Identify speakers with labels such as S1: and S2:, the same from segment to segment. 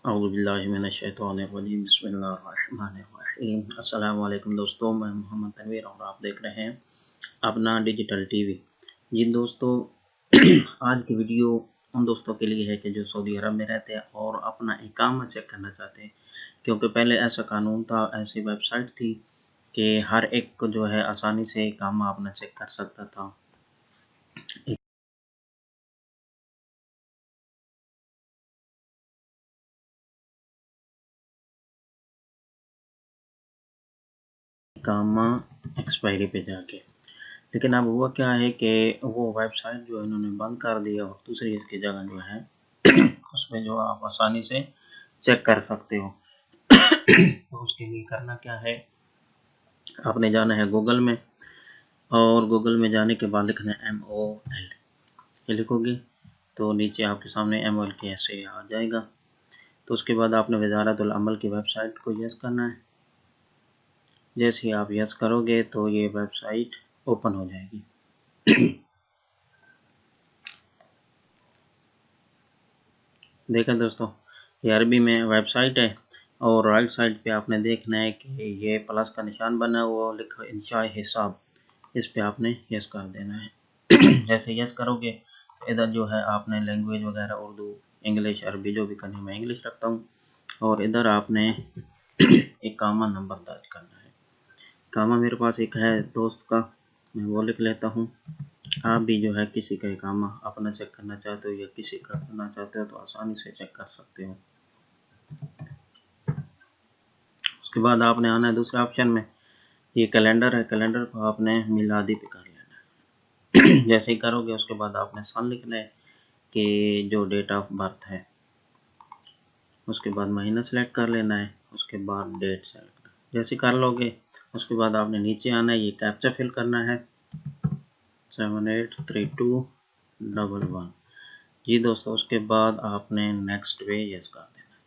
S1: औज़ुबिल्लाहिमिनश्शैतानिर्रजीम बिस्मिल्लाहिर्रहमानिर्रहीम। अस्सलाम वालेकुम दोस्तों, मैं मोहम्मद तनवीर और आप देख रहे हैं अपना डिजिटल टीवी। जी दोस्तों, आज की वीडियो उन दोस्तों के लिए है कि जो सऊदी अरब में रहते हैं और अपना इकामा चेक करना चाहते हैं, क्योंकि पहले ऐसा कानून था, ऐसी वेबसाइट थी कि हर एक को जो है आसानी से इकामा अपना चेक कर सकता था। इकामा एक्सपायरी पे जाके, लेकिन अब हुआ क्या है कि वो वेबसाइट जो इन्होंने बंद कर दी और दूसरी इसकी जगह जो है उसमें जो आप आसानी से चेक कर सकते हो। तो उसके लिए करना क्या है, आपने जाना है गूगल में और गूगल में जाने के बाद लिखना है MOL। ये लिखोगे तो नीचे आपके सामने MOL के ऐसे आ जाएगा। तो उसके बाद आपने वजारतुल अमल की वेबसाइट को यस करना है। जैसे ही आप यस करोगे तो ये वेबसाइट ओपन हो जाएगी। देखा दोस्तों, ये अरबी में वेबसाइट है और राइट साइड पे आपने देखना है कि ये प्लस का निशान बना हुआ लिखा इंशाए हिसाब, इस पे आपने यस कर देना है। जैसे यस करोगे तो इधर जो है आपने लैंग्वेज वगैरह उर्दू, इंग्लिश, अरबी जो भी करनी, मैं इंग्लिश रखता हूँ। और इधर आपने इकामा नंबर दर्ज करना है। इकामा मेरे पास एक है दोस्त का, मैं वो लिख लेता हूँ। आप भी जो है किसी का इकामा अपना चेक करना चाहते हो या किसी का करना चाहते हो तो आसानी से चेक कर सकते हो। उसके बाद आपने आना है दूसरे ऑप्शन में, ये कैलेंडर है, कैलेंडर को आपने मिलादी पे कर लेना है। जैसे ही करोगे उसके बाद आपने सन लिखना है कि जो डेट ऑफ बर्थ है, उसके बाद महीना सेलेक्ट कर लेना है, उसके बाद डेट सेलेक्ट करना है। जैसे कर लोगे उसके बाद आपने नीचे आना है, ये कैप्चा फिल करना है 783211। जी दोस्तों, उसके बाद आपने नेक्स्ट पे यस कर देना है।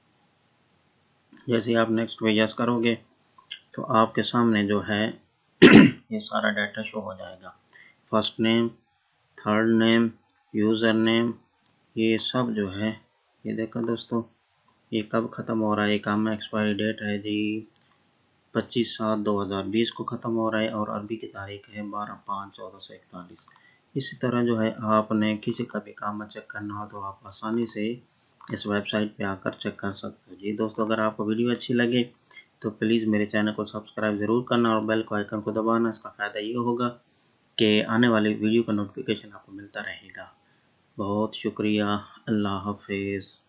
S1: जैसे आप नेक्स्ट पे यस करोगे तो आपके सामने जो है ये सारा डाटा शो हो जाएगा। First name, third name, user name, ये सब जो है, ये देखो दोस्तों, ये कब ख़त्म हो रहा है। इकामा एक्सपायरी डेट है जी 25/7/2020 को ख़त्म हो रहा है और अरबी की तारीख है 12/5/1441। इसी तरह जो है आपने किसी का भी इकामा चेक करना हो तो आप आसानी से इस वेबसाइट पे आकर चेक कर सकते हो। जी दोस्तों, अगर आपको वीडियो अच्छी लगे तो प्लीज़ मेरे चैनल को सब्सक्राइब ज़रूर करना और बेल को आइकन को दबाना। इसका फ़ायदा ये होगा कि आने वाली वीडियो का नोटिफिकेशन आपको मिलता रहेगा। बहुत शुक्रिया। अल्लाह हाफिज़।